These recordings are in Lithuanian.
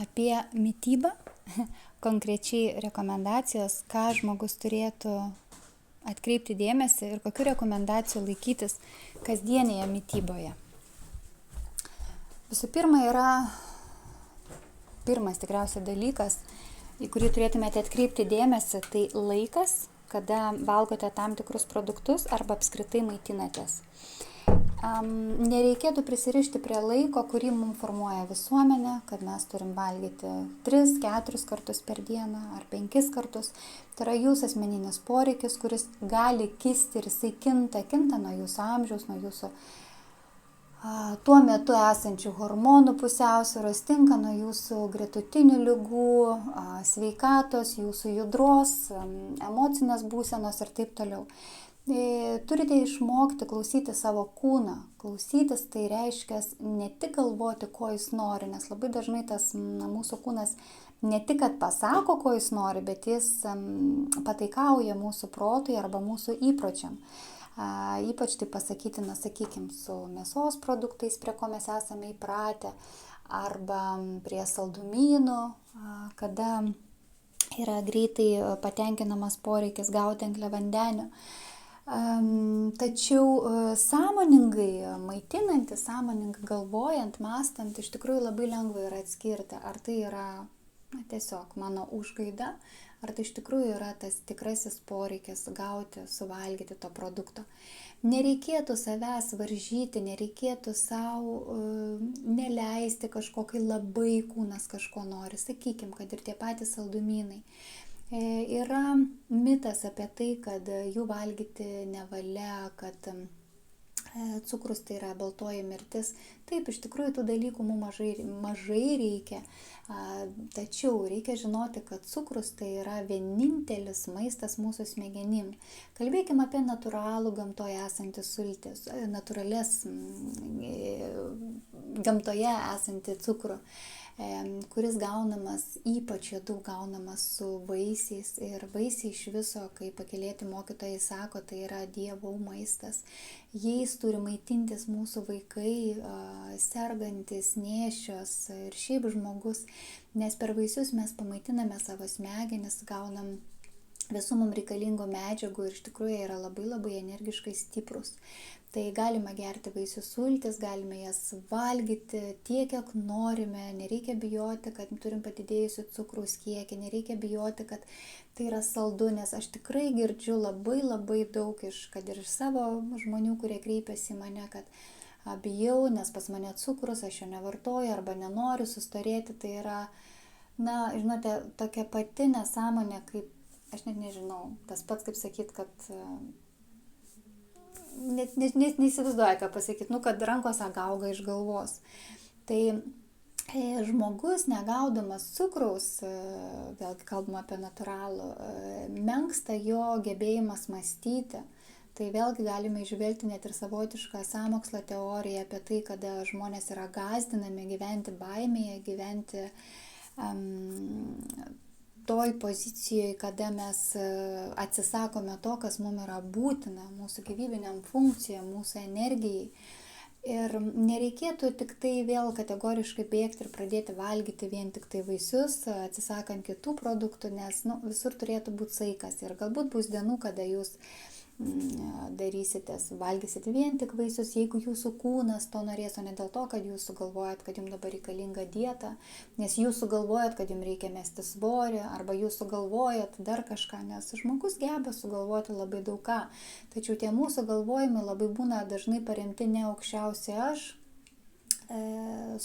apie mitybą, konkrečiai rekomendacijos, ką žmogus turėtų atkreipti dėmesį ir kokių rekomendacijų laikytis kasdienėje mityboje. Visų pirma, yra pirmas tikriausiai dalykas, į kurį turėtumėte atkreipti dėmesį, tai laikas, kada valgote tam tikrus produktus arba apskritai maitinatės. Nereikėtų prisirišti prie laiko, kurį mums formuoja visuomenė, kad mes turim valgyti 3-4 kartus per dieną ar 5 kartus. Tai yra jūsų asmeninis poreikis, kuris gali kisti ir jisai kinta nuo jūsų amžiaus, nuo jūsų tuo metu esančių hormonų pusiausvyros, tinka nuo jūsų gretutinių ligų, sveikatos, jūsų judros, emocinės būsenos ir taip toliau. Turite išmokti klausyti savo kūną. Klausytis tai reiškia ne tik galvoti, ko jis nori, nes labai dažnai tas mūsų kūnas ne tik, kad pasako, ko jis nori, bet jis pataikauja mūsų protui arba mūsų įpročiam. Ypač tai pasakytina, sakykime, su mėsos produktais, prie ko mes esame įpratę, arba prie saldumynų, kada yra greitai patenkinamas poreikis gauti angliavandenių. Tačiau sąmoningai maitinantis, sąmoningai galvojant, mąstant, iš tikrųjų labai lengva yra atskirti, ar tai yra tiesiog mano užgaida, ar tai iš tikrųjų yra tas tikrasis poreikis gauti, suvalgyti to produkto. Nereikėtų savęs varžyti, nereikėtų savo neleisti kažkokai labai kūnas kažko nori. Sakykime, kad ir tie patys saldumynai. Yra mitas apie tai, kad jų valgyti nevalia, kad cukrus tai yra baltoji mirtis. Taip, iš tikrųjų tų dalykų mums mažai reikia, tačiau reikia žinoti, kad cukrus tai yra vienintelis maistas mūsų smegenim. Kalbėkime apie natūralų gamtoje esantį sultis, natūralės gamtoje esantį cukrų, kuris gaunamas, ypač jo daug gaunamas su vaisiais. Ir vaisiai iš viso, kaip pakylėti mokytojai sako, tai yra Dievo maistas. Jais turi maitintis mūsų vaikai, sergantis, nėščios ir šiaip žmogus, nes per vaisius mes pamaitiname savo smegenis, gaunam visų mums reikalingų medžiagų ir iš tikrųjų yra labai energiškai stiprus. Tai galime gerti vaisių sultis, galime jas valgyti tiek, kiek norime, nereikia bijoti, kad turim padidėjusių cukraus kiekį, nereikia bijoti, kad tai yra saldu, nes aš tikrai girdžiu labai daug kad ir iš savo žmonių, kurie kreipiasi į mane, kad bijau, nes pas mane cukrus, aš jo nevartoju arba nenoriu sustorėti. Tai yra, žinote, tokia pati nesąmonė, kaip, aš net nežinau, tas pats kaip sakyt, kad net neįsivaizduoja, ką pasakyti, kad rankos auga iš galvos. Tai žmogus negaudamas cukraus, vėlgi kalbama apie natūralų, menksta jo gebėjimas mąstyti. Tai vėlgi galime įžvelgti net ir savotišką sąmokslo teoriją apie tai, kada žmonės yra gąsdinami gyventi baimėje, gyventi toj pozicijoje, kada mes atsisakome to, kas mums yra būtina, mūsų gyvybiniam funkcijom, mūsų energijai. Ir nereikėtų tik tai vėl kategoriškai bėgti ir pradėti valgyti vien tik tai vaisius, atsisakant kitų produktų, nes visur turėtų būti saikas. Ir galbūt bus dienų, kada jūs valgysite vien tik vaisius, jeigu jūsų kūnas to norės, o ne dėl to, kad jūs sugalvojat, kad jums dabar reikalinga dieta, nes jūs sugalvojat, kad jums reikia mesti svorį, arba jūs sugalvojat dar kažką, nes žmogus geba sugalvoti labai daug ką. Tačiau tie mūsų galvojimai labai būna dažnai paremti ne aukščiausiai aš,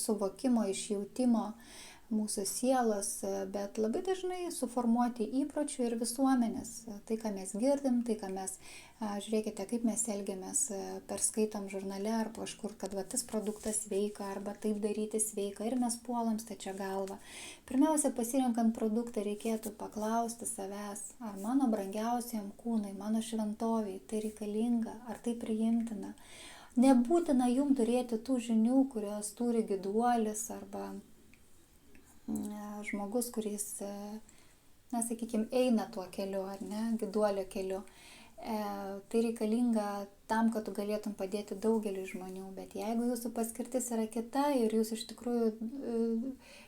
suvokimo, išjautimo mūsų sielos, bet labai dažnai suformuoti įpročių ir visuomenės. Tai, ką mes girdim, tai, ką mes, žiūrėkite, kaip mes elgiamės, perskaitom žurnale ar kažkur, kad tas produktas sveika arba taip daryti sveika ir mes puolam stačia galva. Pirmiausia, pasirenkant produktą reikėtų paklausti savęs, ar mano brangiausiam kūnui, mano šventoviai tai reikalinga, ar tai priimtina. Nebūtina jums turėti tų žinių, kurios turi gyduolis arba žmogus, kuris, sakykime, eina tuo keliu, ar ne, gyduolio keliu. Tai reikalinga tam, kad tu galėtum padėti daugeliu žmonių, bet jeigu jūsų paskirtis yra kita ir jūs iš tikrųjų,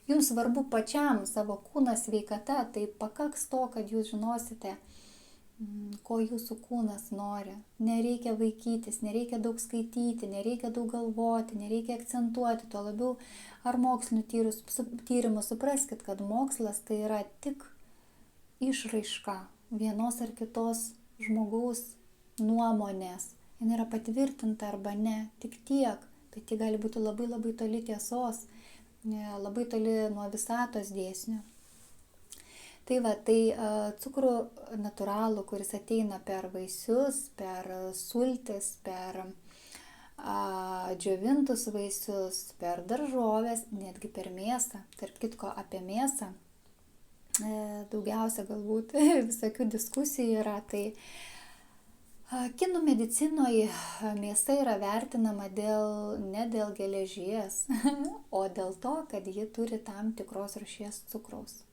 jums svarbu pačiam savo kūno sveikata, tai pakaks to, kad jūs žinosite, ko jūsų kūnas nori. Nereikia vaikytis, nereikia daug skaityti, nereikia daug galvoti, nereikia akcentuoti, tuo labiau ar mokslinių tyrimų supraskit, kad mokslas tai yra tik išraiška vienos ar kitos žmogaus nuomonės. Jis yra patvirtinta arba ne, tik tiek, bet ji gali būti labai labai toli tiesos, labai toli nuo visatos dėsnių. Tai va, tai cukrų natūralų, kuris ateina per vaisius, per sultis, per džiovintus vaisius, per daržovės, netgi per mėsą. Tarp kitko, apie mėsą daugiausia galbūt visokių diskusijų yra. Tai kinų medicinoje mėsa yra vertinama ne dėl geležies, o dėl to, kad ji turi tam tikros rūšies cukraus.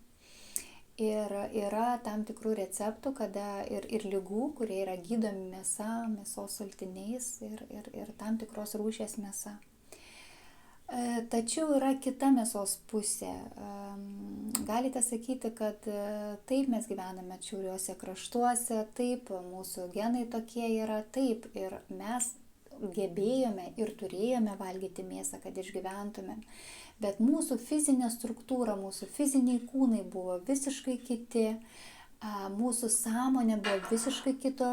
Ir yra tam tikrų receptų, kada ir ligų, kurie yra gydomi mėsa, mėsos sultiniais ir tam tikros rūšies mėsa. Tačiau yra kita mėsos pusė. Galite sakyti, kad taip mes gyvename atšiauriuose kraštuose, taip mūsų genai tokie yra, taip ir mes gebėjome ir turėjome valgyti mėsą, kad išgyventume. Bet mūsų fizinė struktūra, mūsų fiziniai kūnai buvo visiškai kiti, mūsų sąmonė buvo visiškai kito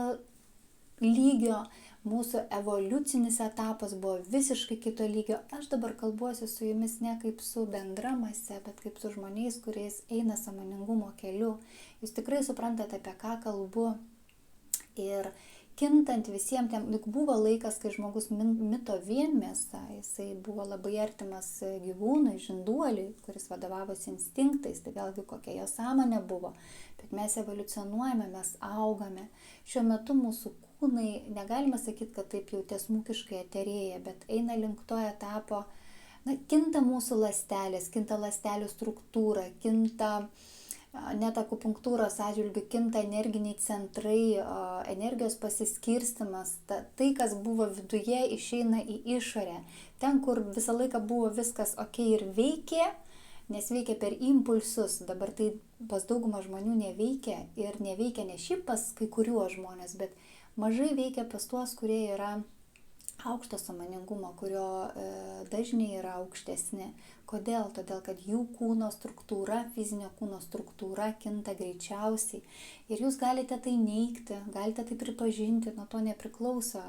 lygio, mūsų evoliucinis etapas buvo visiškai kito lygio. Aš dabar kalbuosi su jumis ne kaip su bendra mase, bet kaip su žmonės, kuriais eina sąmoningumo keliu. Jūs tikrai suprantate, apie ką kalbu. Ir kintant visiems, buvo laikas, kai žmogus mito vien mėsą, jisai buvo labai artimas gyvūnui, žinduoliui, kuris vadovavosi instinktais, tai vėlgi kokia jo sąmonė buvo. Bet mes evoliucionuojame, mes augame. Šiuo metu mūsų kūnai, negalima sakyti, kad taip jau tiesmukiškai aterėja, bet eina link to etapo, kinta mūsų ląstelės, kinta ląstelių struktūra, kinta net akupunktūros atžvilgiu, kinta energiniai centrai, energijos pasiskirstimas, tai, kas buvo viduje, išeina į išorę. Ten, kur visą laiką buvo viskas ok ir veikė, nes veikia per impulsus, dabar tai pas daugumą žmonių neveikia ir neveikia ne šiaip pas kai kuriuos žmonės, bet mažai veikia pas tuos, kurie yra aukšto sąmoningumo, kurio dažniai yra aukštesni. Kodėl? Todėl, kad jų kūno struktūra, fizinio kūno struktūra kinta greičiausiai. Ir jūs galite tai neigti, galite tai pripažinti, nuo to nepriklauso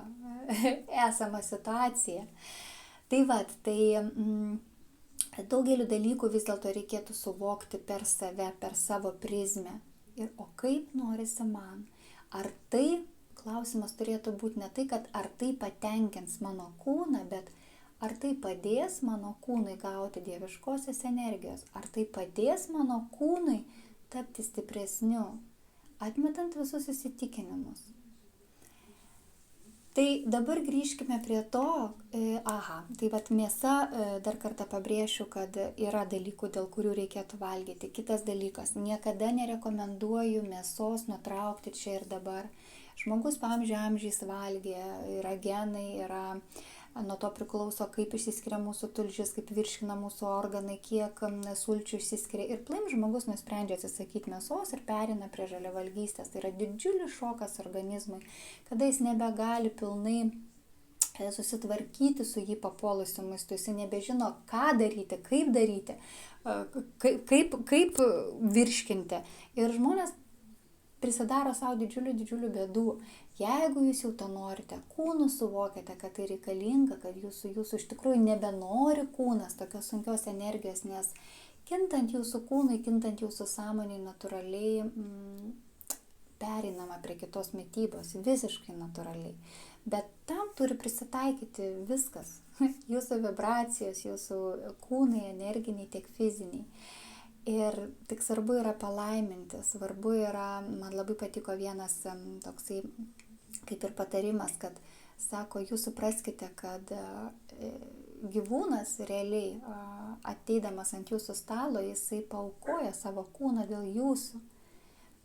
esama situacija. Tai vat, daugeliu dalykų vis dėlto reikėtų suvokti per save, per savo prizmę. Ir o kaip norisi man? Ar tai, klausimas turėtų būti ne tai, kad ar tai patenkins mano kūną, bet ar tai padės mano kūnui gauti dieviškosios energijos, ar tai padės mano kūnui tapti stipresniu, atmetant visus įsitikinimus. Tai dabar grįžkime prie to, tai vat mėsa, dar kartą pabrėšiu, kad yra dalykų, dėl kurių reikėtų valgyti. Kitas dalykas, niekada nerekomenduoju mėsos nutraukti čia ir dabar. Žmogus amžiais valgė, yra genai, nuo to priklauso, kaip išsiskiria mūsų tulžis, kaip virškina mūsų organai, kiek sulčių išsiskiria. Ir plaim žmogus nusprendžia atsisakyti mėsos ir perina prie žaliavalgystės. Tai yra didžiulis šokas organizmui, kada jis nebegali pilnai susitvarkyti su jį papuolusiu maistu. Jis nebežino, ką daryti, kaip virškinti. Ir žmonės prisidaro savo didžiulių bėdų. Jeigu jūs jau to norite, kūnų suvokiate, kad tai reikalinga, kad jūsų iš tikrųjų nebenori kūnas tokios sunkios energijos, nes kintant jūsų kūnui, kintant jūsų sąmonei natūraliai pereinama prie kitos mitybos, visiškai natūraliai. Bet tam turi prisitaikyti viskas. Jūsų vibracijos, jūsų kūnai, energiniai, tiek fiziniai. Ir tik svarbu yra palaiminti, svarbu yra, man labai patiko vienas toksai kaip ir patarimas, kad sako, jūs supraskite, kad gyvūnas realiai ateidamas ant jūsų stalo, jisai paaukoja savo kūną dėl jūsų.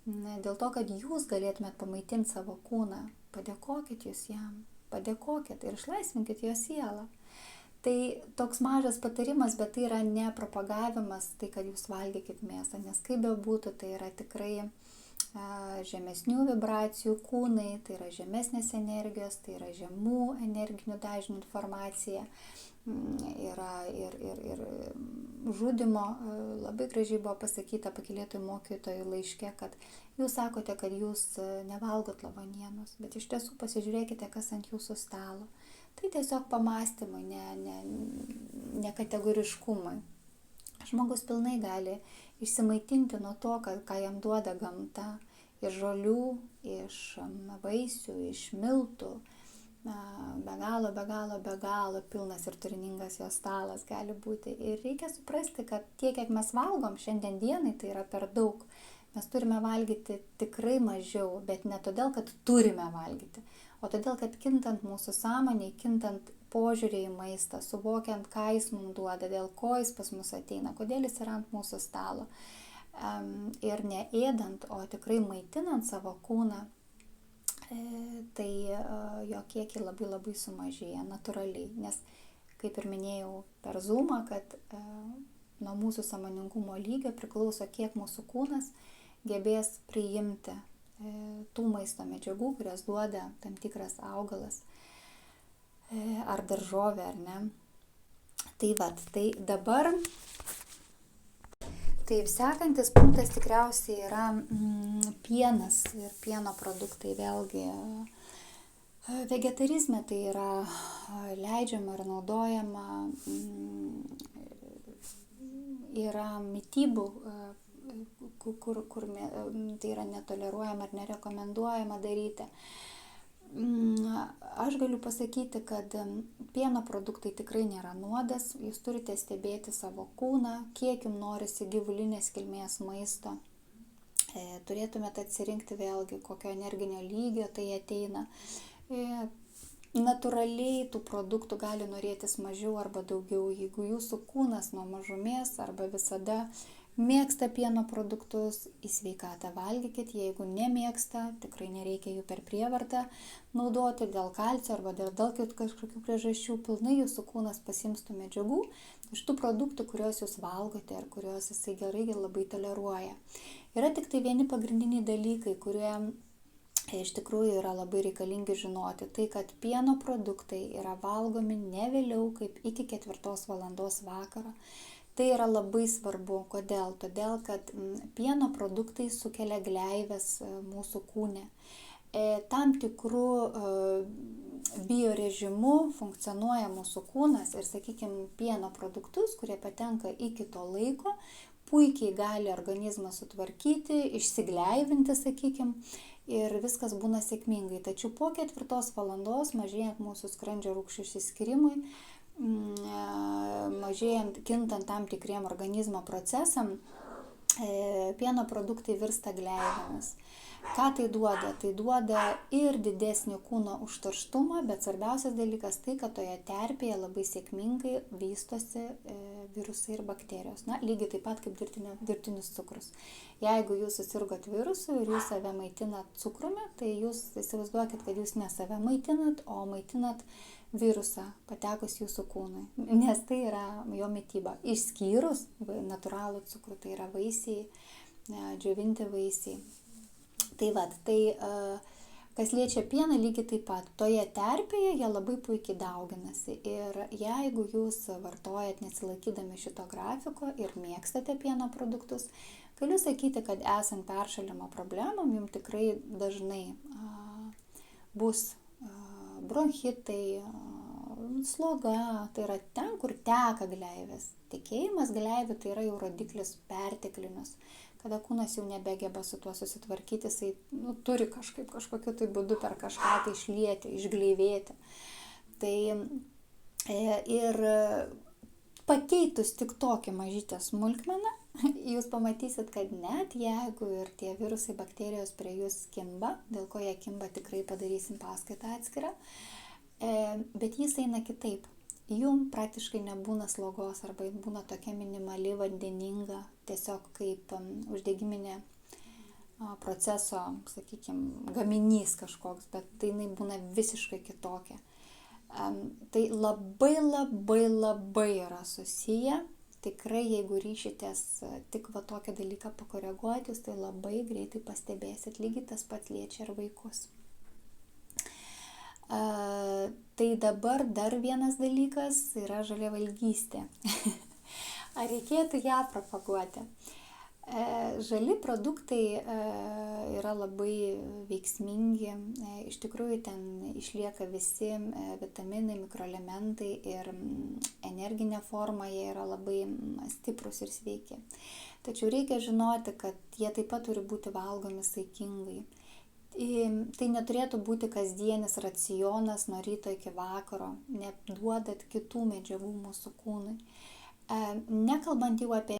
dėl to, kad jūs galėtumėt pamaitinti savo kūną. Padėkokit jūs jam, padėkokit ir išlaisvinkit jo sielą. Tai toks mažas patarimas, bet tai yra ne propagavimas, tai kad jūs valgykit mėsą, nes kaip bebūtų, tai yra tikrai žemesnių vibracijų kūnai, tai yra žemesnės energijos, tai yra žemų energinių dažnių informacija, yra ir žudimo, labai gražiai buvo pasakyta pakylėtojų mokytojų laiške, kad jūs sakote, kad jūs nevalgot lavonienos, bet iš tiesų pasižiūrėkite, kas ant jūsų stalo. Tai tiesiog pamastymui, ne kategoriškumui. Žmogus pilnai gali išsimaitinti nuo to, ką jam duoda gamta, iš žolių, iš vaisių, iš miltų. Be galo pilnas ir turiningas jo stalas gali būti. Ir reikia suprasti, kad tiek, kiek mes valgom šiandien dienai, tai yra per daug. Mes turime valgyti tikrai mažiau, bet ne todėl, kad turime valgyti, o todėl, kad kintant mūsų sąmonei, kintant požiūrį į maistą, suvokiant, ką jis mums duoda, dėl ko jis pas mus ateina, kodėl jis yra ant mūsų stalo. Ir neėdant, o tikrai maitinant savo kūną, tai jo kiekiai labai labai sumažėja natūraliai. Nes, kaip ir minėjau per Zoomą, kad nuo mūsų sąmoningumo lygio priklauso, kiek mūsų kūnas gebės priimti tų maisto medžiagų, kurias duoda tam tikras augalas ar daržovė, ar ne. Tai dabar, taip, sekantis punktas tikriausiai yra pienas ir pieno produktai. Vėlgi, vegetarizme tai yra leidžiama ir naudojama, yra mitybų, kur tai yra netoleruojama ar nerekomenduojama daryti. Aš galiu pasakyti, kad pieno produktai tikrai nėra nuodas. Jūs turite stebėti savo kūną, kiek jums norisi gyvulinės kilmės maisto. Turėtumėte atsirinkti vėlgi, kokio energinio lygio tai ateina. Natūraliai tų produktų gali norėtis mažiau arba daugiau. Jeigu jūsų kūnas nuo mažumės arba visada mėgsta pieno produktus, į sveikatą valgykit. Jeigu nemėgsta, tikrai nereikia jų per prievartą naudoti dėl kalcio arba dėl kažkokių priežasčių. Pilnai jūsų kūnas pasiims tų medžiagų iš tų produktų, kuriuos jūs valgote ir kuriuos jisai gerai labai toleruoja. Yra tik tai vieni pagrindiniai dalykai, kurie iš tikrųjų yra labai reikalingi žinoti. Tai, kad pieno produktai yra valgomi ne vėliau kaip iki 4 valandos vakaro. Tai yra labai svarbu. Kodėl? Todėl, kad pieno produktai sukelia gleives mūsų kūne. Tam tikrų biorežimu funkcionuoja mūsų kūnas ir, sakykime, pieno produktus, kurie patenka iki to laiko, puikiai gali organizmą sutvarkyti, išsigleivinti, sakykime, ir viskas būna sėkmingai. Tačiau po 4 valandos, mažėjant mūsų skrandžio rūgščių išsiskyrimui, mažėjant, kintant tam tikriem organizmo procesam, pieno produktai virsta gleivėmis. Ką tai duoda? Tai duoda ir didesnį kūno užterštumą, bet svarbiausias dalykas tai, kad toje terpėje labai sėkmingai vystosi virusai ir bakterijos. Lygiai taip pat kaip dirbtinis cukrus. Jeigu jūs susirgot virusu ir jūs save maitinat cukrumi, tai jūs įsivaizduokit, kad jūs ne save maitinat, o maitinat virusą patekus jūsų kūnui, nes tai yra jo mityba. Išskyrus natūralų cukrų, tai yra vaisiai, džiovinti vaisiai. Tai kas liečia pieną, lygiai taip pat. Toje terpėje jie labai puikiai dauginasi. Ir jeigu jūs vartojat nesilaikydami šito grafiko ir mėgstate pieno produktus, galiu sakyti, kad esant peršalimo problemom, jums tikrai dažnai bus bronchitai, sloga, tai yra ten, kur teka gleivės. Tekėjimas gleivių tai yra jau rodiklis perteklinius, kada kūnas jau nebegeba su tuo susitvarkyti, jisai turi kažkokiu tai būdu per kažką tai išlieti, išgleivėti. Tai ir pakeitus tik tokį mažytę smulkmeną, jūs pamatysit, kad net jeigu ir tie virusai, bakterijos prie jūs kimba, dėl ko jie kimba, tikrai padarysim paskaitą atskirą, bet jis eina kitaip. Jum praktiškai nebūna slogos arba būna tokia minimali vandeninga, tiesiog kaip uždegiminė proceso, sakykime, gaminys kažkoks, bet tai jinai būna visiškai kitokia. Tai labai yra susiję. Tikrai, jeigu ryšitės tik va tokį dalyką pakoreguoti, jūs tai labai greitai pastebėsit. Lygiai tas pats liečia ir vaikus. Tai dabar dar vienas dalykas yra žaliavalgystė. Ar reikėtų ją propaguoti? Žali produktai yra labai veiksmingi, iš tikrųjų ten išlieka visi vitaminai, mikroelementai ir energinė forma jie yra labai stiprus ir sveiki. Tačiau reikia žinoti, kad jie taip pat turi būti valgomi saikingai. Tai neturėtų būti kasdienis racionas nuo ryto iki vakaro, neduodat kitų medžiagų mūsų kūnui. Nekalbant jau apie